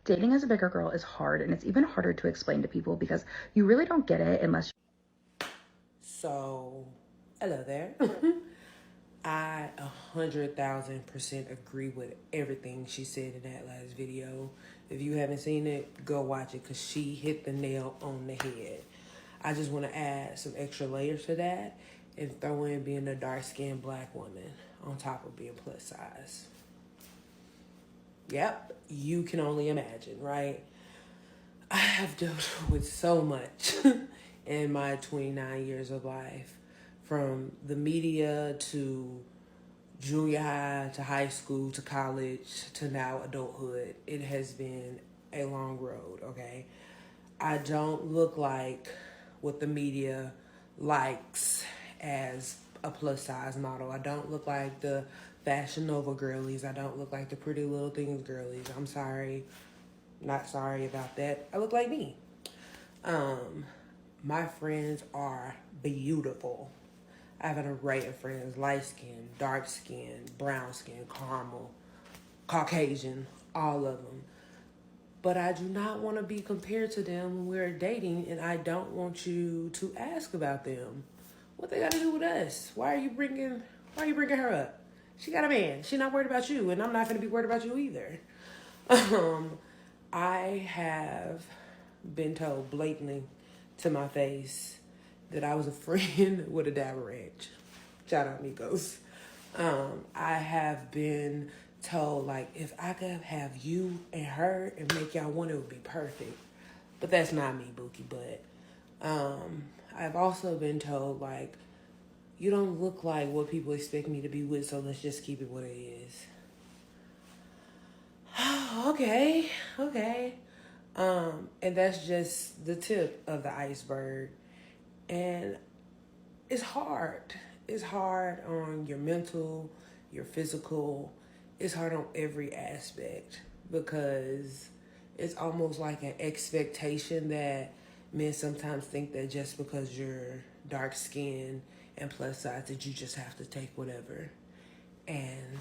Dating as a bigger girl is hard, and it's even harder to explain to people because you really don't get it unless So, hello there. I 100,000% agree with everything she said in that last video. If you haven't seen it, go watch it because she hit the nail on the head. I just want to add some extra layers to that and throw in being a dark-skinned black woman on top of being plus size. Yep, you can only imagine, right? I have dealt with so much in my 29 years of life, from the media to junior high to high school to college to now adulthood. It has been a long road, okay? I don't look like what the media likes as a plus size model. I don't look like the Fashion Nova girlies. I don't look like the Pretty Little Things girlies. I'm sorry. Not sorry about that. I look like me. My friends are beautiful. I have an array of friends: light skin, dark skin, brown skin, caramel, Caucasian, all of them. But I do not want to be compared to them when we're dating, and I don't want you to ask about them. What they got to do with us? Why are you bringing her up? She got a man. She's not worried about you, and I'm not going to be worried about you either. I have been told blatantly to my face that I was a friend with a dab ranch. Shout out Migos. I have been told, like, if I could have you and her and make y'all one, it would be perfect. But that's not me, Bookie. But I've also been told, like, you don't look like what people expect me to be with, so let's just keep it what it is. Okay. And that's just the tip of the iceberg. And it's hard. It's hard on your mental, your physical. It's hard on every aspect because it's almost like an expectation that men sometimes think that just because you're dark skinned and plus size that you just have to take whatever. And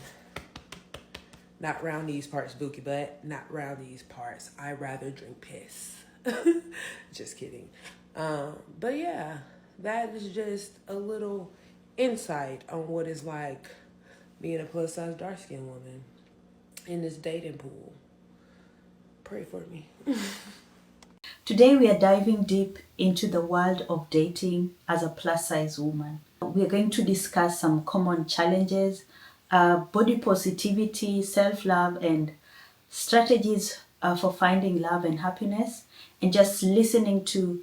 not round these parts, Bookie, but not round these parts. I'd rather drink piss. Just kidding. But yeah, that is just a little insight on what it's like being a plus size dark skinned woman in this dating pool. Pray for me. Today we are diving deep into the world of dating as a plus size woman. We are going to discuss some common challenges, body positivity, self-love, and strategies for finding love and happiness, and just listening to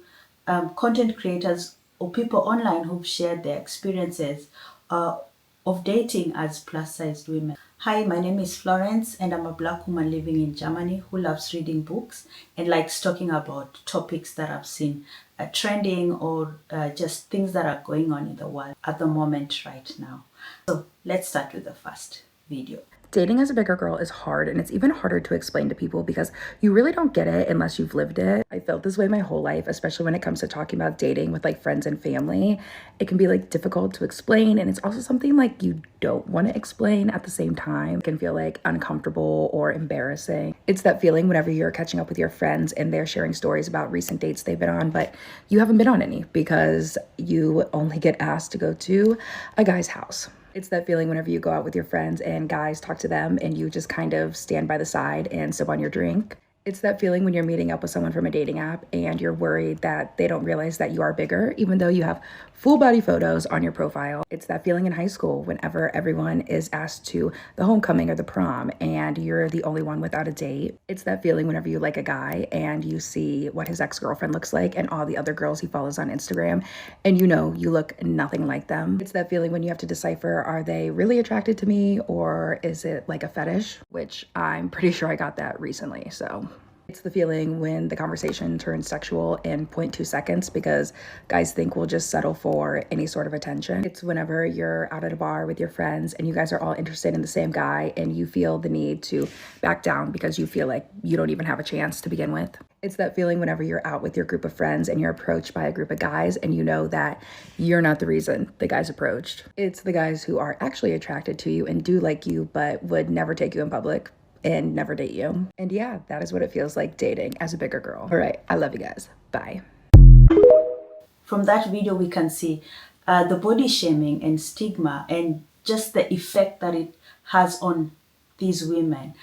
content creators or people online who've shared their experiences of dating as plus-sized women. Hi, my name is Florence, and I'm a Black woman living in Germany who loves reading books and likes talking about topics that I've seen trending or just things that are going on in the world at the moment right now. So let's start with the first video. dating as a bigger girl is hard, and it's even harder to explain to people because you really don't get it unless you've lived it. I felt this way my whole life, especially when it comes to talking about dating with like friends and family. It can be like difficult to explain, and it's also something like you don't want to explain at the same time. It can feel like uncomfortable or embarrassing. It's that feeling whenever you're catching up with your friends and they're sharing stories about recent dates they've been on, but you haven't been on any because you only get asked to go to a guy's house. It's that feeling whenever you go out with your friends and guys talk to them and you just kind of stand by the side and sip on your drink. It's that feeling when you're meeting up with someone from a dating app and you're worried that they don't realize that you are bigger, even though you have full body photos on your profile. It's that feeling in high school whenever everyone is asked to the homecoming or the prom and you're the only one without a date. It's that feeling whenever you like a guy and you see what his ex-girlfriend looks like and all the other girls he follows on Instagram, and you know you look nothing like them. It's that feeling when you have to decipher, are they really attracted to me or is it like a fetish? Which I'm pretty sure I got that recently, so. It's the feeling when the conversation turns sexual in 0.2 seconds because guys think we'll just settle for any sort of attention. It's whenever you're out at a bar with your friends and you guys are all interested in the same guy and you feel the need to back down because you feel like you don't even have a chance to begin with. It's that feeling whenever you're out with your group of friends and you're approached by a group of guys and you know that you're not the reason the guys approached. It's the guys who are actually attracted to you and do like you but would never take you in public. and never date you. And yeah, that is what it feels like dating as a bigger girl. All right, I love you guys. Bye. From that video, we can see the body shaming and stigma and just the effect that it has on these women.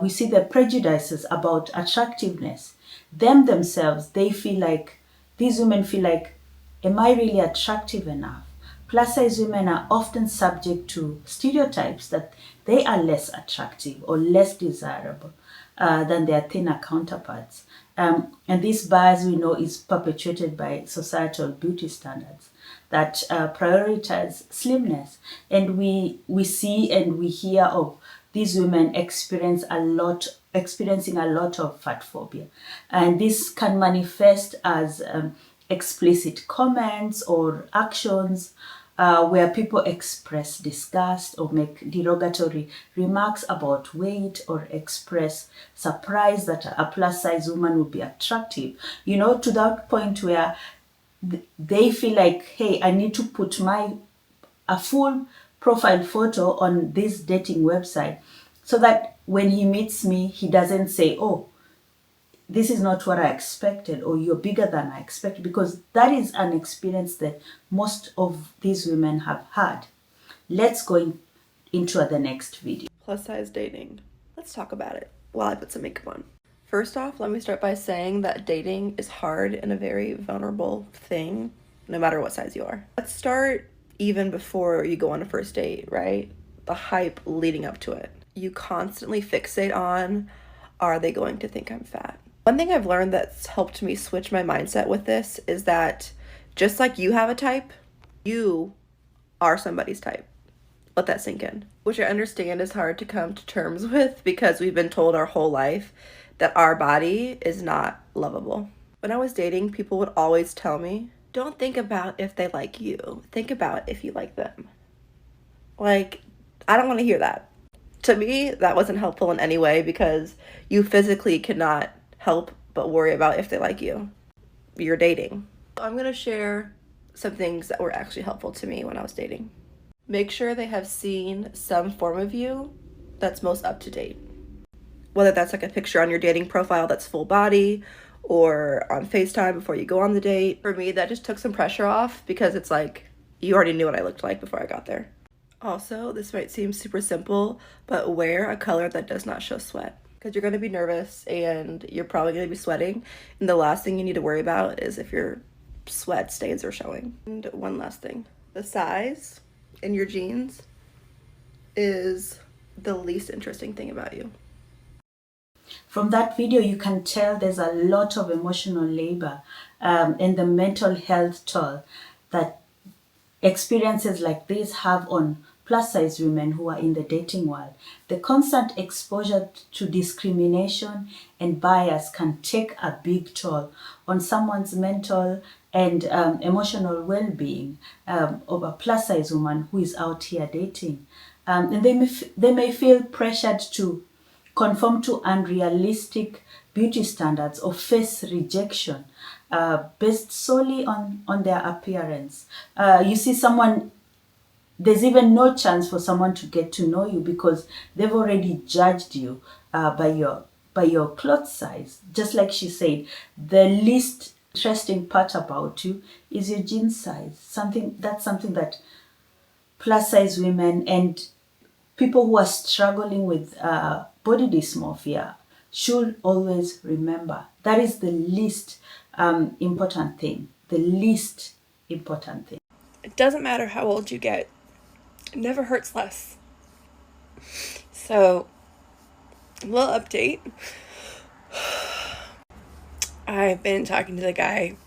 We see the prejudices about attractiveness. Themselves, these women feel like, am I really attractive enough? Plus size women are often subject to stereotypes that they are less attractive or less desirable than their thinner counterparts. And this bias, we know, is perpetuated by societal beauty standards that prioritize slimness. And we see and we hear of these women experiencing a lot of fat phobia. And this can manifest as explicit comments or actions where people express disgust or make derogatory remarks about weight or express surprise that a plus size woman would be attractive, to that point where they feel like, hey, I need to put a full profile photo on this dating website so that when he meets me, he doesn't say, oh, this is not what I expected, or you're bigger than I expected, because that is an experience that most of these women have had. Let's go into the next video. Plus size dating. Let's talk about it while I put some makeup on. First off, let me start by saying that dating is hard and a very vulnerable thing, no matter what size you are. Let's start even before you go on a first date, right? The hype leading up to it. You constantly fixate on, are they going to think I'm fat? One thing I've learned that's helped me switch my mindset with this is that just like you have a type, you are somebody's type. Let that sink in. Which I understand is hard to come to terms with because we've been told our whole life that our body is not lovable. When I was dating, people would always tell me, don't think about if they like you. Think about if you like them. Like, I don't want to hear that. To me, that wasn't helpful in any way because you physically cannot help but worry about if they like you. You're dating. I'm going to share some things that were actually helpful to me when I was dating. Make sure they have seen some form of you that's most up to date. Whether that's like a picture on your dating profile that's full body or on FaceTime before you go on the date. For me, that just took some pressure off because it's like, you already knew what I looked like before I got there. Also, this might seem super simple, but wear a color that does not show sweat. Because you're going to be nervous and you're probably going to be sweating. And the last thing you need to worry about is if your sweat stains are showing. And one last thing. The size in your jeans is the least interesting thing about you. From that video, you can tell there's a lot of emotional labor and the mental health toll that experiences like this have on plus size women who are in the dating world. The constant exposure to discrimination and bias can take a big toll on someone's mental and emotional well-being of a plus size woman who is out here dating. And they may feel pressured to conform to unrealistic beauty standards or face rejection based solely on their appearance. You see there's even no chance for someone to get to know you because they've already judged you by your cloth size. Just like she said, the least interesting part about you is your jean size. Something that plus size women and people who are struggling with body dysmorphia should always remember. That is the least important thing. The least important thing. It doesn't matter how old you get. It never hurts less. So, a little update. I've been talking to the guy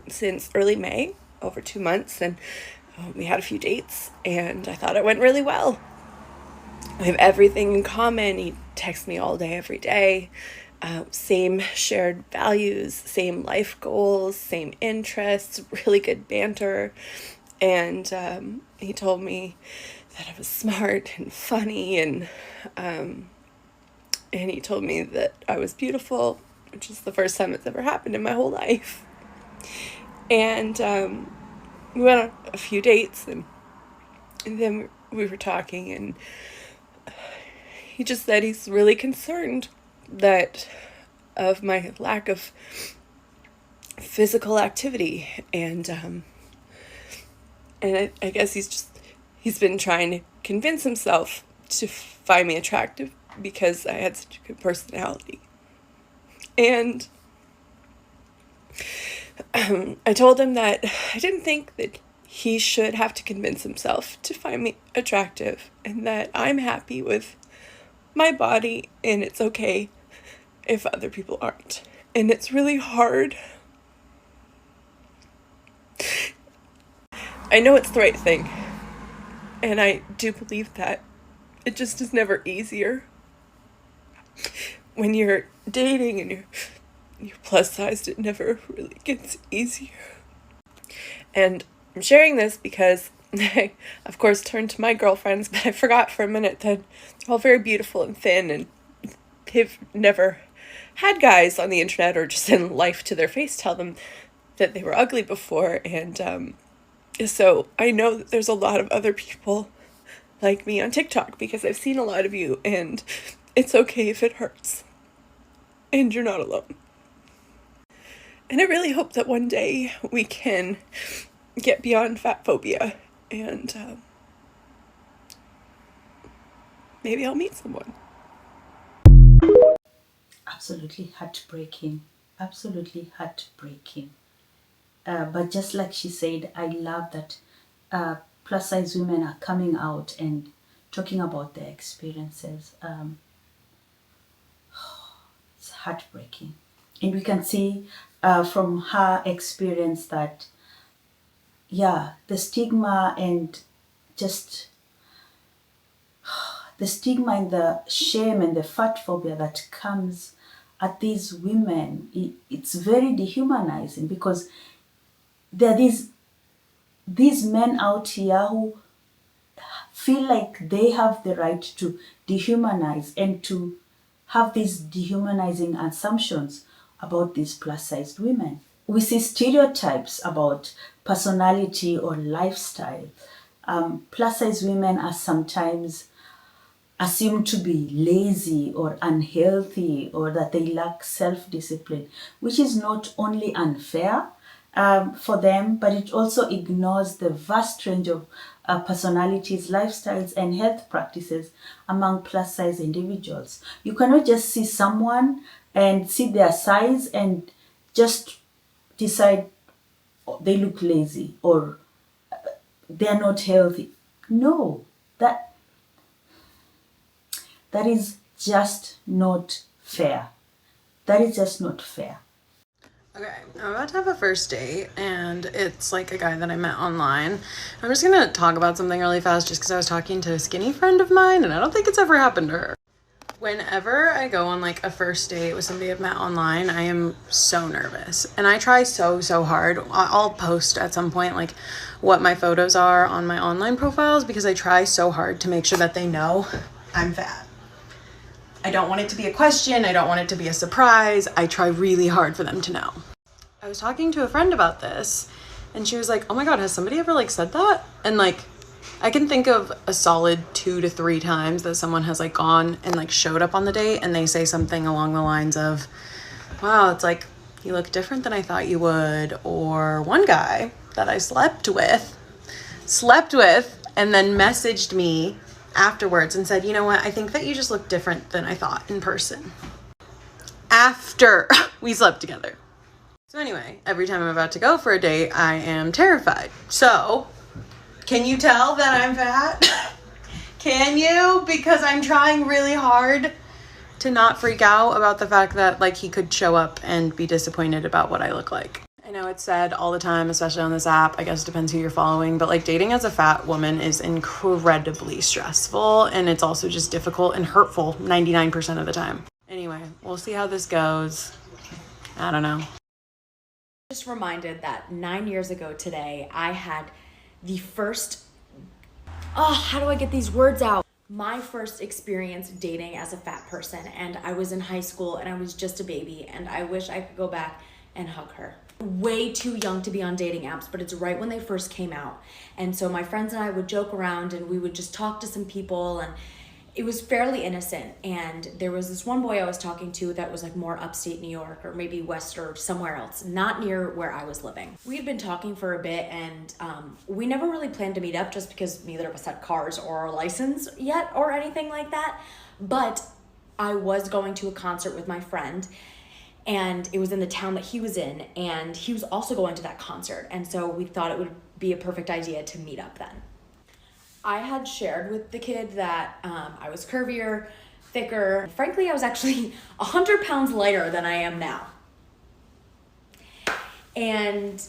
since early May, over 2 months, and we had a few dates, and I thought it went really well. We have everything in common. He texts me all day, every day. Same shared values, same life goals, same interests, really good banter. And he told me that I was smart and funny, and he told me that I was beautiful, which is the first time it's ever happened in my whole life. And we went on a few dates, and then we were talking, and he just said he's really concerned that of my lack of physical activity, and I guess he's been trying to convince himself to find me attractive because I had such a good personality. And I told him that I didn't think that he should have to convince himself to find me attractive, and that I'm happy with my body and it's okay if other people aren't. And it's really hard. I know it's the right thing, and I do believe that. It just is never easier. When you're dating and you're plus sized, it never really gets easier. And I'm sharing this because I, of course, turned to my girlfriends, but I forgot for a minute that they're all very beautiful and thin, and they've never had guys on the internet or just in life to their face tell them that they were ugly before. And so I know that there's a lot of other people like me on TikTok because I've seen a lot of you, and it's okay if it hurts. And you're not alone. And I really hope that one day we can get beyond fat phobia, and maybe I'll meet someone. Absolutely heartbreaking. Absolutely heartbreaking. But just like she said, I love that plus size women are coming out and talking about their experiences. It's heartbreaking. And we can see from her experience that, yeah, the stigma and just the stigma and the shame and the fat phobia that comes at these women, it's very dehumanizing, because there are these men out here who feel like they have the right to dehumanize and to have these dehumanizing assumptions about these plus-sized women. We see stereotypes about personality or lifestyle. Plus-sized women are sometimes assumed to be lazy or unhealthy, or that they lack self-discipline, which is not only unfair for them, but it also ignores the vast range of personalities, lifestyles, and health practices among plus-size individuals. You cannot just see someone and see their size and just decide they look lazy or they're not healthy. No, that is just not fair. That is just not fair. Okay, I'm about to have a first date, and it's like a guy that I met online. I'm just gonna talk about something really fast just because I was talking to a skinny friend of mine, and I don't think it's ever happened to her. Whenever I go on like a first date with somebody I've met online, I am so nervous, and I try so hard. I'll post at some point like what my photos are on my online profiles, because I try so hard to make sure that they know I'm fat. I don't want it to be a question. I don't want it to be a surprise. I try really hard for them to know. I was talking to a friend about this, and she was like, oh my God, has somebody ever like said that? And like, I can think of a solid 2 to 3 times that someone has like gone and like showed up on the date and they say something along the lines of, wow, it's like, you look different than I thought you would. Or one guy that I slept with, and then messaged me afterwards and said, you know what, I think that you just look different than I thought in person. After we slept together. So anyway, every time I'm about to go for a date, I am terrified. So, can you tell that I'm fat? Can you? Because I'm trying really hard to not freak out about the fact that like he could show up and be disappointed about what I look like. I know it's said all the time, especially on this app, I guess it depends who you're following, but like dating as a fat woman is incredibly stressful, and it's also just difficult and hurtful 99% of the time. Anyway, we'll see how this goes. I don't know. Just reminded that 9 years ago today, I had the first, how do I get these words out? My first experience dating as a fat person, and I was in high school and I was just a baby, and I wish I could go back and hug her. Way too young to be on dating apps, but it's right when they first came out. And so my friends and I would joke around and we would just talk to some people, and it was fairly innocent, and there was this one boy I was talking to that was like more upstate New York or maybe west or somewhere else, not near where I was living. We had been talking for a bit, and we never really planned to meet up just because neither of us had cars or a license yet or anything like that. But I was going to a concert with my friend, and it was in the town that he was in, and he was also going to that concert, and so we thought it would be a perfect idea to meet up then. I had shared with the kid that I was curvier, thicker. Frankly, I was actually 100 pounds lighter than I am now. And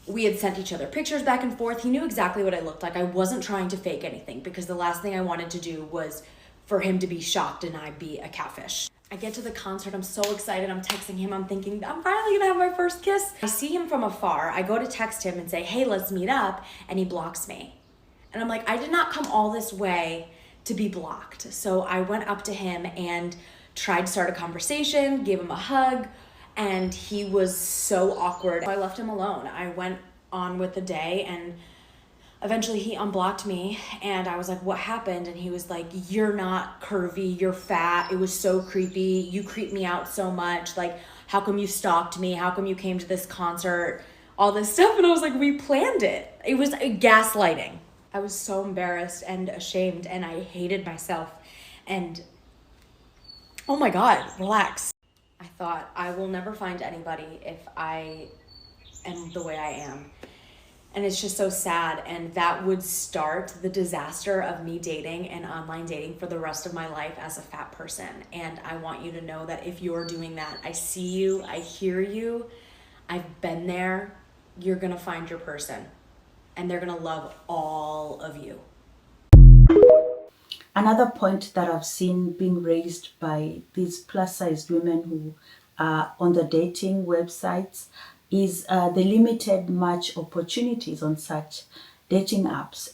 we had sent each other pictures back and forth. He knew exactly what I looked like. I wasn't trying to fake anything because the last thing I wanted to do was for him to be shocked and I be a catfish. I get to the concert, I'm so excited, I'm texting him, I'm thinking, I'm finally gonna have my first kiss. I see him from afar, I go to text him and say, hey, let's meet up, and he blocks me. And I'm like, I did not come all this way to be blocked. So I went up to him and tried to start a conversation, gave him a hug, and he was so awkward. So I left him alone. I went on with the day, and eventually he unblocked me, and I was like, what happened? And he was like, you're not curvy, you're fat. It was so creepy. You creeped me out so much. Like, how come you stalked me? How come you came to this concert? All this stuff. And I was like, we planned it. It was gaslighting. I was so embarrassed and ashamed, and I hated myself. And oh my God, relax. I thought, I will never find anybody if I am the way I am. And it's just so sad. And that would start the disaster of me dating and online dating for the rest of my life as a fat person. And I want you to know that if you're doing that, I see you, I hear you, I've been there. You're gonna find your person, and they're gonna love all of you. Another point that I've seen being raised by these plus-sized women who are on the dating websites is the limited match opportunities on such dating apps.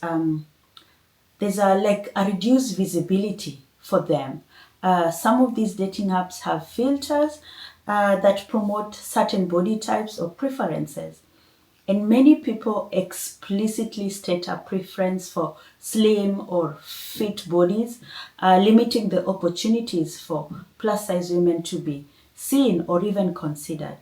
There's a reduced visibility for them. Some of these dating apps have filters that promote certain body types or preferences. And many people explicitly state a preference for slim or fit bodies, limiting the opportunities for plus-size women to be seen or even considered.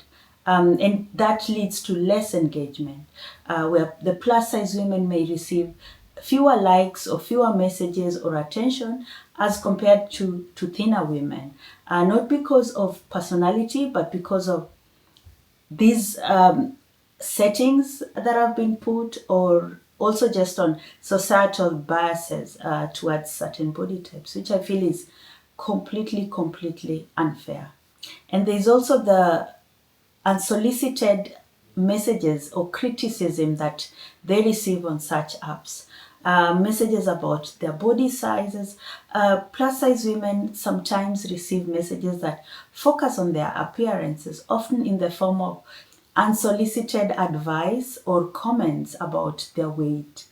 And that leads to less engagement, where the plus-size women may receive fewer likes or fewer messages or attention as compared to thinner women, not because of personality, but because of these settings that have been put, or also just on societal biases towards certain body types, which I feel is completely unfair. And there's also the unsolicited messages or criticism that they receive on such apps. Messages about their body sizes. Plus size women sometimes receive messages that focus on their appearances, often in the form of unsolicited advice or comments about their weight,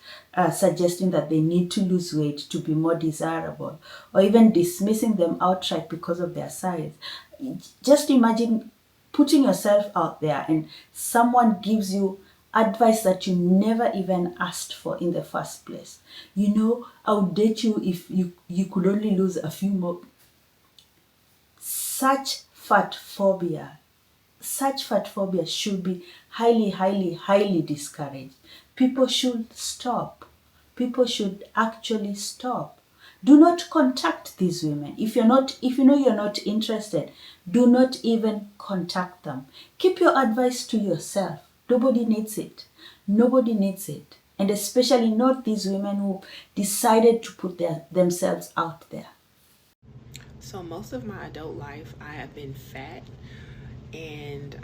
suggesting that they need to lose weight to be more desirable, or even dismissing them outright because of their size. Just imagine putting yourself out there and someone gives you advice that you never even asked for in the first place. You know, I would date you if you could only lose a few more. Such fat phobia should be highly discouraged. People should stop. People should actually stop. Do not contact these women. If you know you're not interested, do not even contact them. Keep your advice to yourself. Nobody needs it. Nobody needs it. And especially not these women who decided to put themselves out there. So most of my adult life, I have been fat, and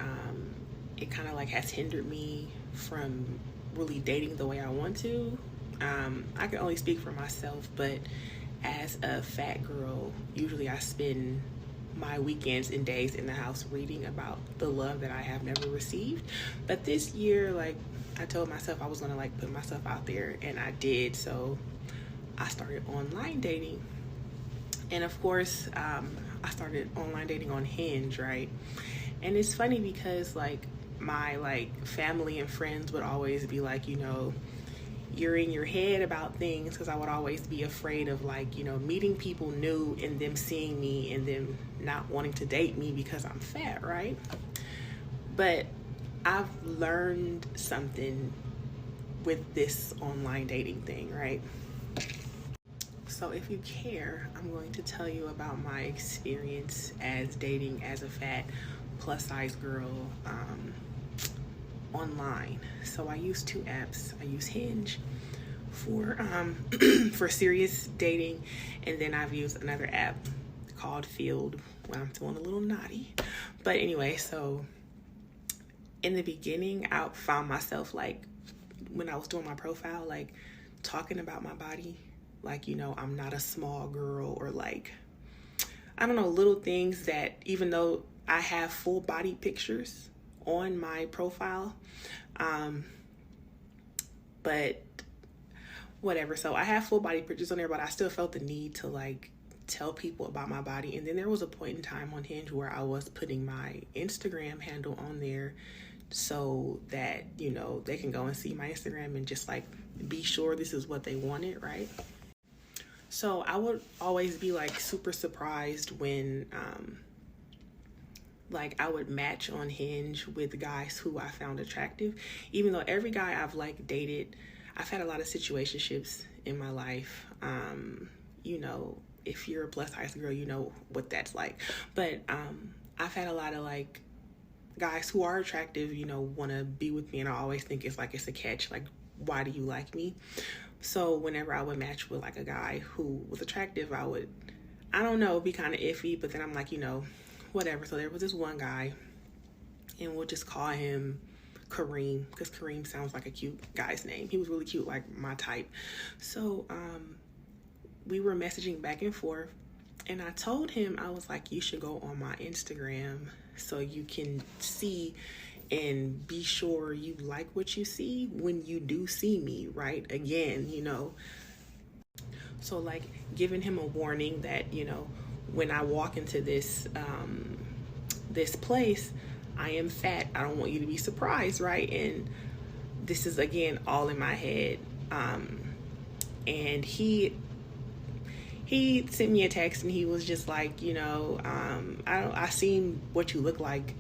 it kind of like has hindered me from really dating the way I want to. I can only speak for myself, but as a fat girl, usually I spend my weekends and days in the house reading about the love that I have never received. But this year, like, I told myself I was gonna like put myself out there, and I did. So I started online dating, and of course I started online dating on Hinge, right? And it's funny because like my like family and friends would always be like, you know, you're in your head about things, because I would always be afraid of like, you know, meeting people new and them seeing me and them not wanting to date me because I'm fat, right? But I've learned something with this online dating thing, right? So if you care, I'm going to tell you about my experience as dating as a fat plus size girl online. So I use two apps. I use Hinge for for serious dating, and then I've used another app called Field when I'm feeling a little naughty. But anyway, so in the beginning, I found myself like, when I was doing my profile, like talking about my body, like, you know, I'm not a small girl, or like, I don't know, little things that, even though I have full body pictures on my profile, but whatever. So I have full body pictures on there, but I still felt the need to like tell people about my body. And then there was a point in time on Hinge where I was putting my Instagram handle on there so that, you know, they can go and see my Instagram and just like be sure this is what they wanted, right? So I would always be like super surprised when like I would match on Hinge with guys who I found attractive, even though every guy I've like dated, I've had a lot of situationships in my life. You know, if you're a plus size girl, you know what that's like. But I've had a lot of like guys who are attractive, you know, want to be with me, and I always think it's like, it's a catch, like, why do you like me? So whenever I would match with like a guy who was attractive, I would, I don't know, be kind of iffy, but then I'm like, you know, whatever. So there was this one guy, and we'll just call him Kareem, because Kareem sounds like a cute guy's name. He was really cute, like my type. So we were messaging back and forth, and I told him, I was like, you should go on my Instagram so you can see and be sure you like what you see when you do see me, right? Again, you know. So like giving him a warning that, you know, when I walk into this this place, I am fat. I don't want you to be surprised, right? And this is, again, all in my head. And he sent me a text, and he was just like, you know, I seen what you look like.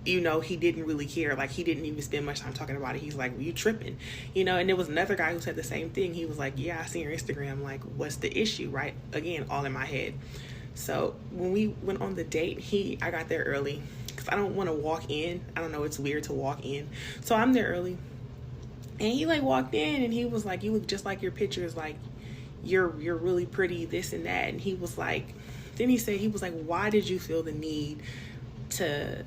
You know, he didn't really care. Like, he didn't even spend much time talking about it. He's like, well, you tripping, you know? And there was another guy who said the same thing. He was like, yeah, I seen your Instagram. Like, what's the issue, right? Again, all in my head. So when we went on the date, I got there early because I don't want to walk in. I don't know, it's weird to walk in. So I'm there early, and he like walked in, and he was like, you look just like your pictures. Like, you're really pretty, this and that. And he was like, then he said, he was like, why did you feel the need to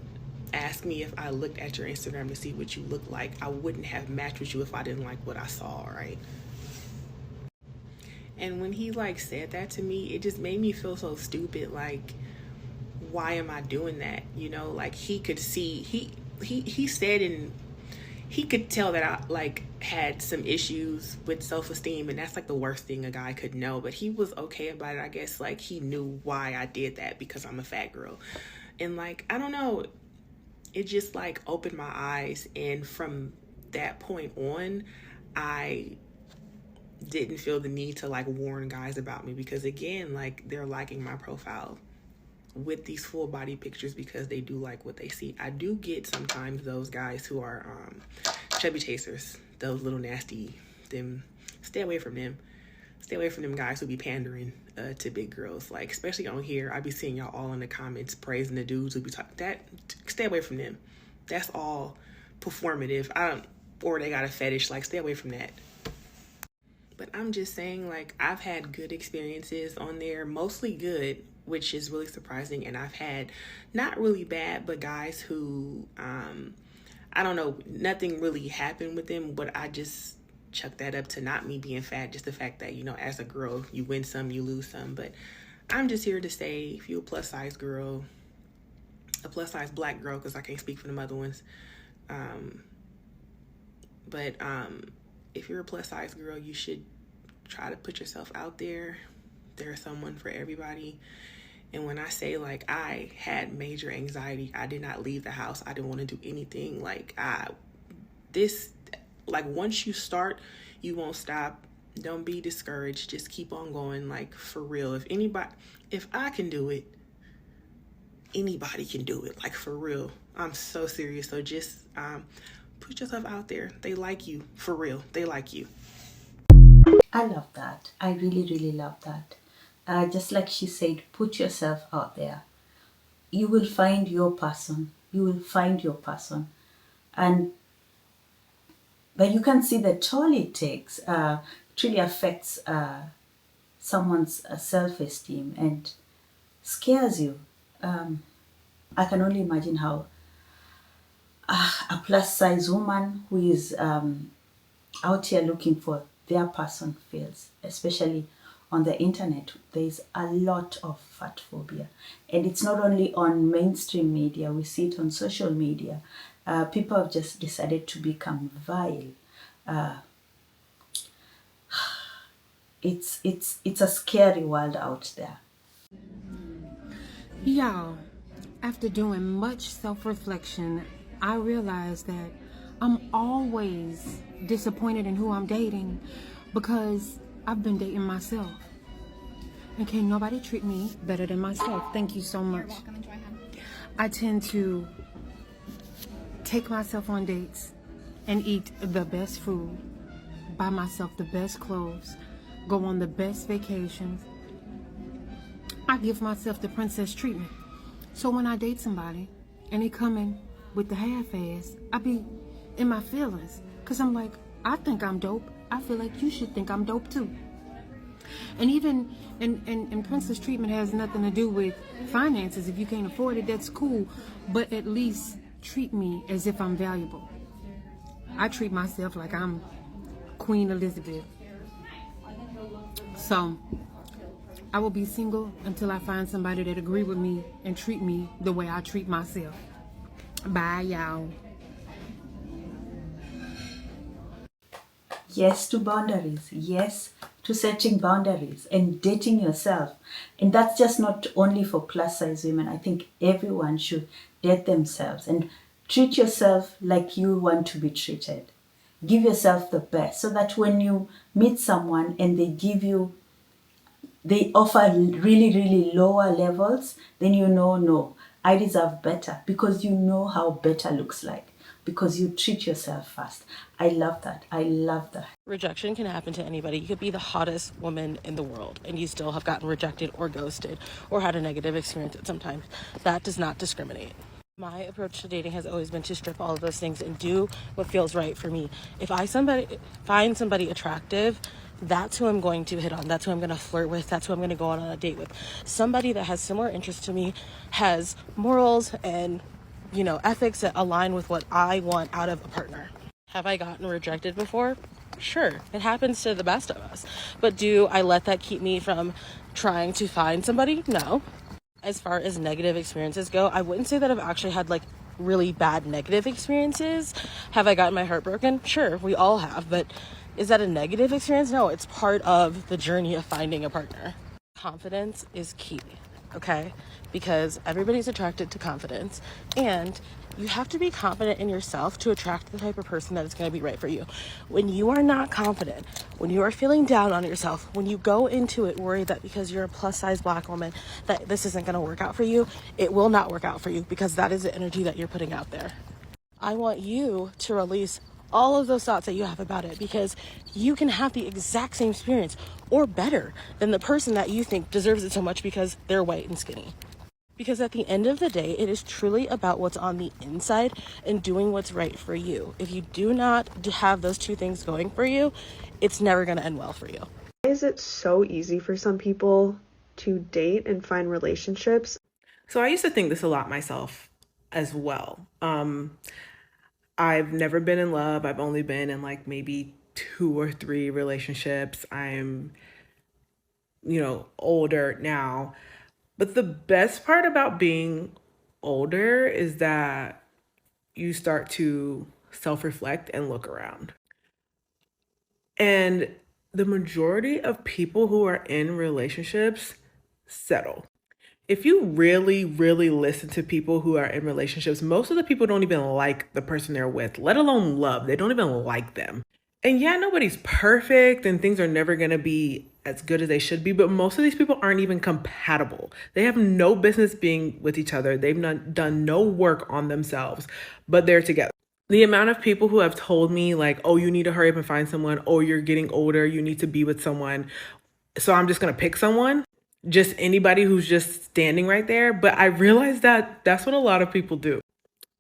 ask me if I looked at your Instagram to see what you look like? I wouldn't have matched with you if I didn't like what I saw, right? And when he like said that to me, it just made me feel so stupid. Like, why am I doing that? You know, like, he could see, he said, and he could tell that I like had some issues with self-esteem, and that's like the worst thing a guy could know. But he was okay about it. I guess like he knew why I did that, because I'm a fat girl. And like, I don't know, it just like opened my eyes. And from that point on, I didn't feel the need to like warn guys about me, because again, like, they're liking my profile with these full body pictures because they do like what they see. I do get sometimes those guys who are chubby chasers, those little nasty, them, stay away from them. Stay away from them guys who be pandering to big girls. Like, especially on here, I be seeing y'all all in the comments praising the dudes who be talking that. Stay away from them. That's all performative. Or they got a fetish. Like, stay away from that. But I'm just saying, like, I've had good experiences on there, mostly good, which is really surprising. And I've had not really bad, but guys who, I don't know, nothing really happened with them, but I just chuck that up to not me being fat, just the fact that, you know, as a girl, you win some, you lose some. But I'm just here to say, if you're a plus size girl, a plus size black girl, because I can't speak for them other ones, but if you're a plus size girl, you should try to put yourself out there. There's someone for everybody. And when I say, like, I had major anxiety, I did not leave the house, I didn't want to do anything. Like, Like once you start, you won't stop. Don't be discouraged. Just keep on going. Like for real. If I can do it, anybody can do it. Like for real. I'm so serious. So just put yourself out there. They like you. For real. They like you. I love that. I really, really love that. Just like she said, put yourself out there. You will find your person. You will find your person. But you can see the toll it takes. It really affects someone's self-esteem and scares you. I can only imagine how a plus-size woman who is out here looking for their person feels, especially on the internet. There's a lot of fat phobia, and it's not only on mainstream media. We see it on social media. People have just decided to become vile. It's a scary world out there. Y'all, after doing much self-reflection, I realized that I'm always disappointed in who I'm dating because I've been dating myself. And can't nobody treat me better than myself. Thank you so much. I tend to take myself on dates and eat the best food, buy myself the best clothes, go on the best vacations. I give myself the princess treatment. So when I date somebody and they come in with the half-ass, I be in my feelings. Because I'm like, I think I'm dope. I feel like you should think I'm dope too. And even and princess treatment has nothing to do with finances. If you can't afford it, that's cool. But at least treat me as if I'm valuable. I treat myself like I'm Queen Elizabeth. So I will be single until I find somebody that agree with me and treat me the way I treat myself. Bye, y'all. Yes to boundaries. Yes to setting boundaries and dating yourself. And that's just not only for plus size women. I think everyone should date themselves and treat yourself like you want to be treated. Give yourself the best so that when you meet someone and they offer really, really lower levels, then you know, no, I deserve better, because you know how better looks like, because you treat yourself first. I love that. I love that. Rejection can happen to anybody. You could be the hottest woman in the world and you still have gotten rejected or ghosted or had a negative experience at some time. That does not discriminate. My approach to dating has always been to strip all of those things and do what feels right for me. If I find somebody attractive, that's who I'm going to hit on. That's who I'm going to flirt with. That's who I'm going to go on a date with. Somebody that has similar interests to me, has morals and, ethics that align with what I want out of a partner. Have I gotten rejected before? Sure, it happens to the best of us. But do I let that keep me from trying to find somebody? No. As far as negative experiences go, I wouldn't say that I've actually had really bad negative experiences. Have I gotten my heart broken? Sure, we all have, but is that a negative experience? No, it's part of the journey of finding a partner. Confidence is key, okay? Because everybody's attracted to confidence, and you have to be confident in yourself to attract the type of person that is going to be right for you. When you are not confident, when you are feeling down on yourself, when you go into it worried that because you're a plus size Black woman that this isn't going to work out for you, it will not work out for you, because that is the energy that you're putting out there. I want you to release all of those thoughts that you have about it, because you can have the exact same experience or better than the person that you think deserves it so much because they're white and skinny. Because at the end of the day, it is truly about what's on the inside and doing what's right for you. If you do not have those two things going for you, it's never going to end well for you. Why is it so easy for some people to date and find relationships? So I used to think this a lot myself as well. I've never been in love. I've only been in maybe 2 or 3 relationships. I'm, older now. But the best part about being older is that you start to self-reflect and look around. And the majority of people who are in relationships settle. If you really, really listen to people who are in relationships, most of the people don't even like the person they're with, let alone love. They don't even like them. And yeah, nobody's perfect and things are never going to be as good as they should be, but most of these people aren't even compatible. They have no business being with each other. They've not done no work on themselves, but they're together. The amount of people who have told me like, oh, you need to hurry up and find someone. Oh, you're getting older. You need to be with someone. So I'm just going to pick someone. Just anybody who's just standing right there. But I realized that that's what a lot of people do,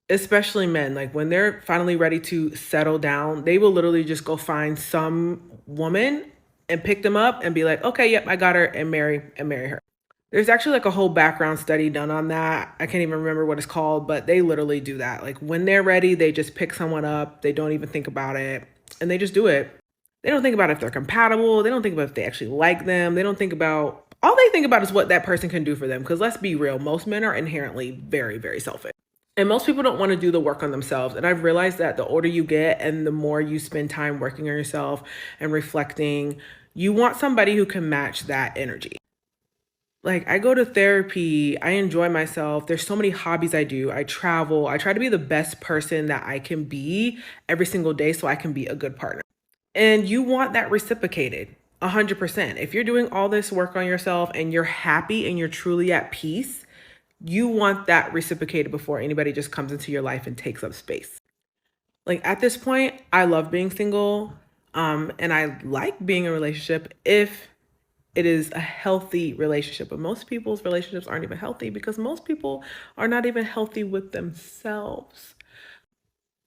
especially men. Like when they're finally ready to settle down, they will literally just go find some woman and pick them up and be like, okay, yep, I got her, and marry her. There's actually like a whole background study done on that. I can't even remember what it's called, but they literally do that. Like when they're ready, they just pick someone up. They don't even think about it and they just do it. They don't think about if they're compatible. They don't think about if they actually like them. They don't think about, all they think about is what that person can do for them. Because let's be real, most men are inherently very, very selfish. And most people don't want to do the work on themselves. And I've realized that the older you get and the more you spend time working on yourself and reflecting, you want somebody who can match that energy. Like I go to therapy, I enjoy myself. There's so many hobbies I do. I travel. I try to be the best person that I can be every single day so I can be a good partner. And you want that reciprocated 100%. If you're doing all this work on yourself and you're happy and you're truly at peace, you want that reciprocated before anybody just comes into your life and takes up space. Like at this point, I love being single, and I like being in a relationship if it is a healthy relationship. But most people's relationships aren't even healthy because most people are not even healthy with themselves.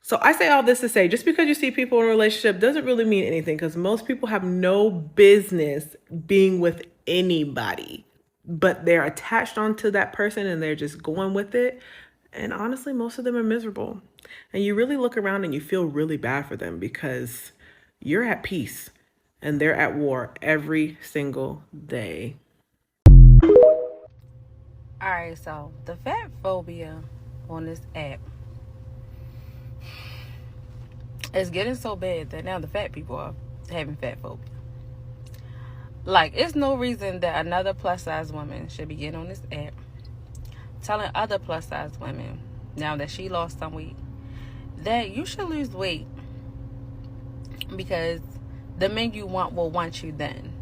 So I say all this to say, just because you see people in a relationship doesn't really mean anything, because most people have no business being with anybody, but they're attached onto that person and they're just going with it. And honestly, most of them are miserable. And you really look around and you feel really bad for them because you're at peace and they're at war every single day. All right, so the fat phobia on this app is getting so bad that now the fat people are having fat phobia. Like, it's no reason that another plus size woman should be getting on this app telling other plus size women, now that she lost some weight, that you should lose weight because the men you want will want you then.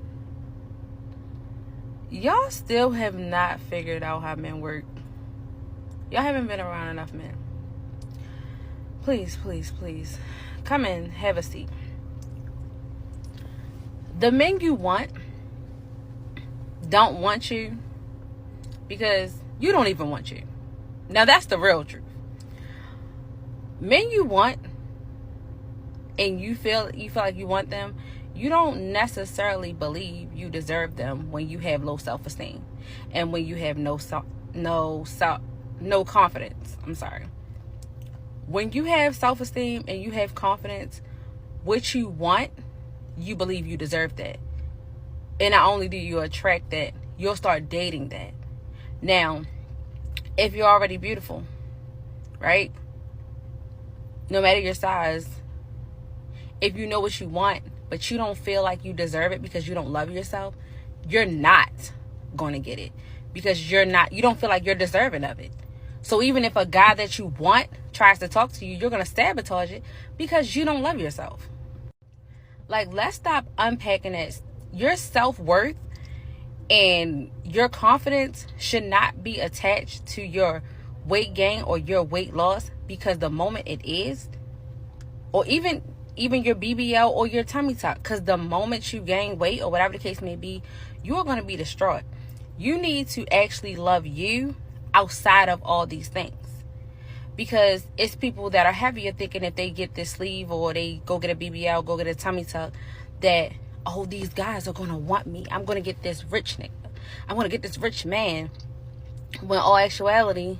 Y'all still have not figured out how men work. Y'all haven't been around enough men. Please, please, please. Come in, have a seat. The men you want don't want you because you don't even want you. Now that's the real truth. Men you want and you feel like you want them, you don't necessarily believe you deserve them when you have low self-esteem and when you have no confidence. I'm sorry. When you have self-esteem and you have confidence, what you want, you believe you deserve that. And not only do you attract that, you'll start dating that. Now, if you're already beautiful, right? No matter your size, if you know what you want, but you don't feel like you deserve it because you don't love yourself, you're not going to get it because you don't feel like you're deserving of it. So even if a guy that you want tries to talk to you, you're going to sabotage it because you don't love yourself. Like, let's stop unpacking it. Your self-worth and your confidence should not be attached to your weight gain or your weight loss, because the moment it is, or even your BBL or your tummy tuck, because the moment you gain weight or whatever the case may be, you're going to be distraught. You need to actually love you outside of all these things, because it's people that are heavier thinking if they get this sleeve or they go get a BBL, go get a tummy tuck, that, oh, these guys are going to want me. I'm going to get this rich nigga. I'm going to get this rich man. When all actuality,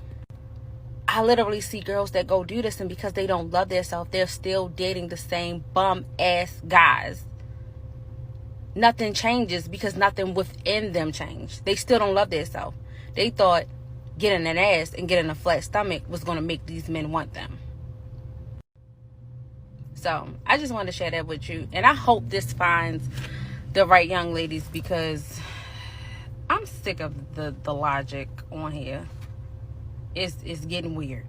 I literally see girls that go do this, and because they don't love themselves, they're still dating the same bum ass guys. Nothing changes because nothing within them changed. They still don't love themselves. They thought getting an ass and getting a flat stomach was going to make these men want them. So I just wanted to share that with you, and I hope this finds the right young ladies, because I I'm sick of the logic on here. It's getting weird.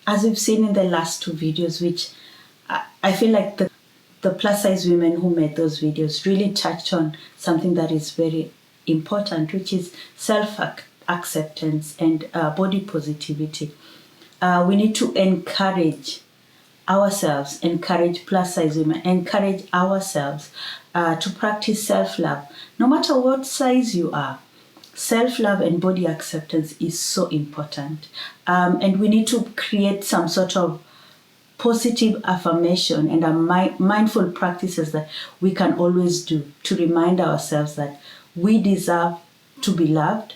As we've seen in the last two videos, which I feel like the plus size women who made those videos really touched on something that is very important, which is self-acceptance and body positivity. We need to encourage ourselves, encourage plus size women, encourage ourselves to practice self-love. No matter what size you are, self-love and body acceptance is so important. And we need to create some sort of positive affirmation and mindful practices that we can always do to remind ourselves that we deserve to be loved,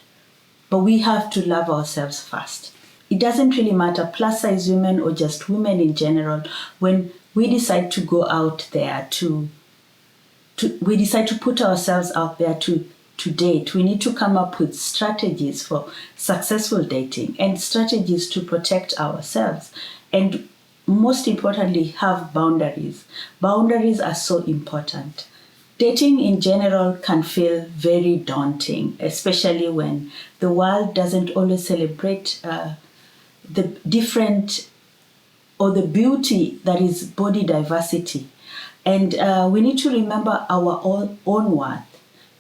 but we have to love ourselves first. It doesn't really matter, plus size women or just women in general, when we decide to go out there we decide to put ourselves out there to date, we need to come up with strategies for successful dating and strategies to protect ourselves. And most importantly, have boundaries. Boundaries are so important. Dating in general can feel very daunting, especially when the world doesn't always celebrate the different or the beauty that is body diversity. And we need to remember our own worth.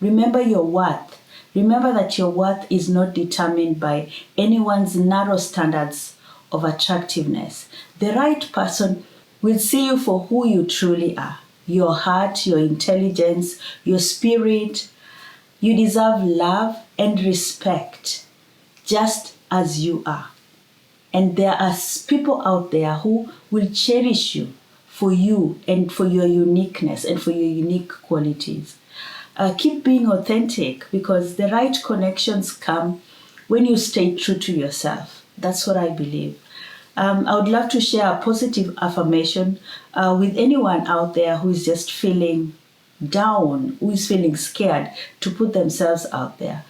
Remember your worth. Remember that your worth is not determined by anyone's narrow standards of attractiveness. The right person will see you for who you truly are. Your heart, your intelligence, your spirit. You deserve love and respect just as you are. And there are people out there who will cherish you for you and for your uniqueness and for your unique qualities. Keep being authentic, because the right connections come when you stay true to yourself. That's what I believe. I would love to share a positive affirmation with anyone out there who is just feeling down, who is feeling scared to put themselves out there.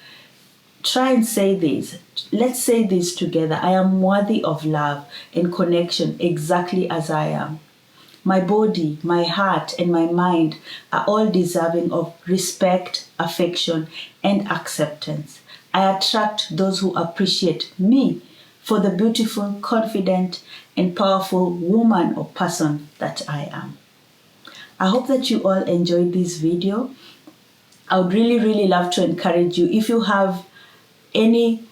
Try and say this. Let's say this together. I am worthy of love and connection exactly as I am. My body, my heart, and my mind are all deserving of respect, affection, and acceptance. I attract those who appreciate me for the beautiful, confident, and powerful woman or person that I am. I hope that you all enjoyed this video. I would really, really love to encourage you, if you have any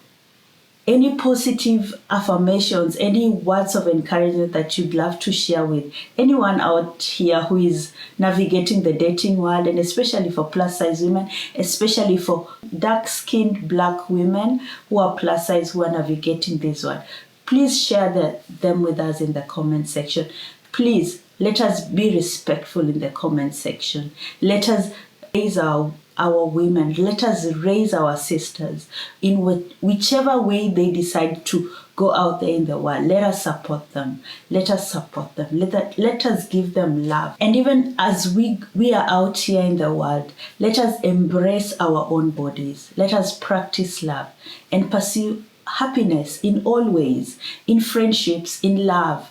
positive affirmations, any words of encouragement that you'd love to share with anyone out here who is navigating the dating world, and especially for plus size women, especially for dark-skinned black women who are plus size, who are navigating this world, please share them with us in the comment section. Please, let us be respectful in the comment section. Let us raise our women. Let us raise our sisters in whichever way they decide to go out there in the world. Let us support them. Let us support them. Let us give them love. And even as we are out here in the world, let us embrace our own bodies. Let us practice love and pursue happiness in all ways, in friendships, in love,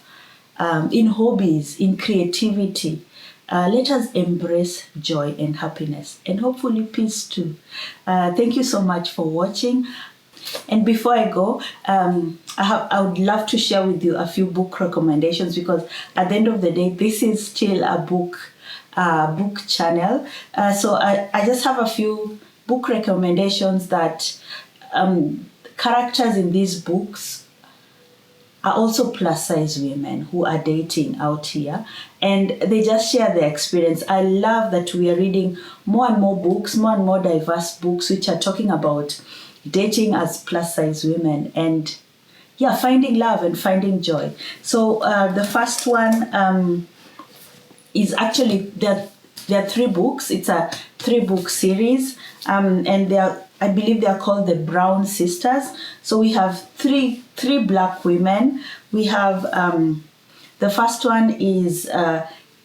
in hobbies, in creativity. Let us embrace joy and happiness, and hopefully peace too. Thank you so much for watching. And before I go, I would love to share with you a few book recommendations, because at the end of the day, this is still a book channel. So I just have a few book recommendations that characters in these books are also plus size women who are dating out here, and they just share their experience. I love that we are reading more and more books, more and more diverse books, which are talking about dating as plus size women and finding love and finding joy. So the first one is actually, there are 3 books. It's a 3-book series, and I believe they are called the Brown Sisters. So we have three black women. We have the first one is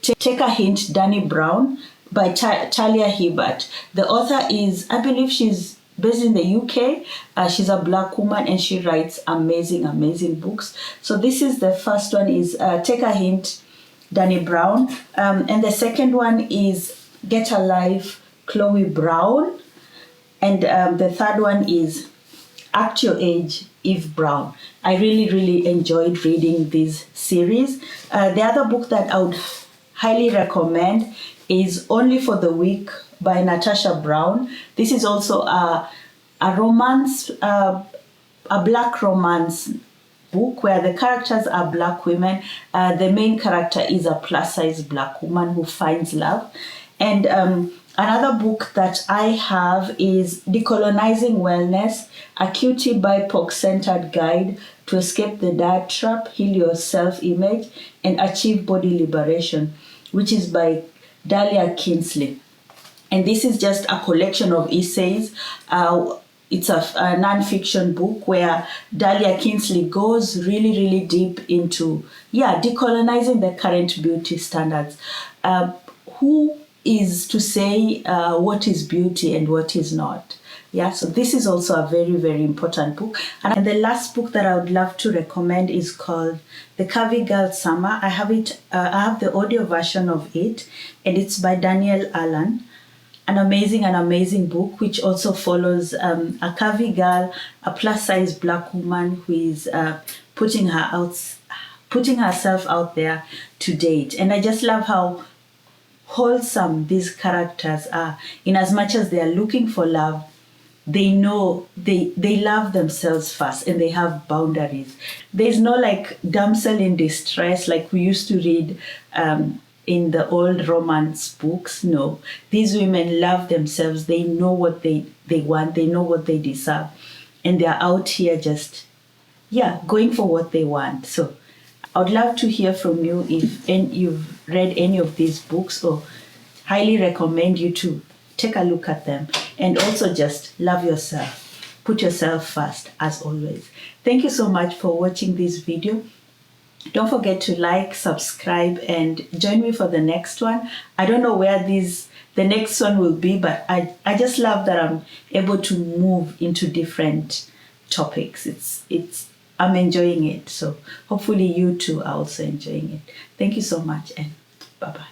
Take a Hint, DANI Brown by Talia Hibbert. The author is, I believe she's based in the UK. She's a black woman and she writes amazing books. So this is the first one is Take a Hint, DANI Brown. And the second one is Get a Life, Chloe Brown. And the third one is Act Your Age, Eve Brown. I really enjoyed reading this series. The other book that I would highly recommend is Only for the Weak by Natasha Brown. This is also a romance, a black romance book where the characters are black women. The main character is a plus-size black woman who finds love. And another book that I have is Decolonizing Wellness, a cutie BIPOC-centered guide to escape the diet trap, heal your self-image, and achieve body liberation, which is by Dalia Kinsley. And this is just a collection of essays. It's a non-fiction book where Dalia Kinsley goes really deep into, decolonizing the current beauty standards. Who is to say what is beauty and what is not? So this is also a very important book. And the last book that I would love to recommend is called The Curvy Girl Summer. I have the audio version of it, and it's by Danielle Allen. An amazing book, which also follows a curvy girl, a plus-size black woman who is putting herself out there to date. And I just love how wholesome these characters are. In as much as they are looking for love, they know they love themselves first, and they have boundaries. There's no like damsel in distress like we used to read in the old romance books. No, these women love themselves. They know what they want. They know what they deserve, and they're out here just going for what they want. So I would love to hear from you if you've read any of these books, or highly recommend you to take a look at them. And also just love yourself. Put yourself first, as always. Thank you so much for watching this video. Don't forget to like, subscribe, and join me for the next one. I don't know where the next one will be, but I just love that I'm able to move into different topics. I'm enjoying it. So hopefully you too are also enjoying it. Thank you so much, and bye-bye.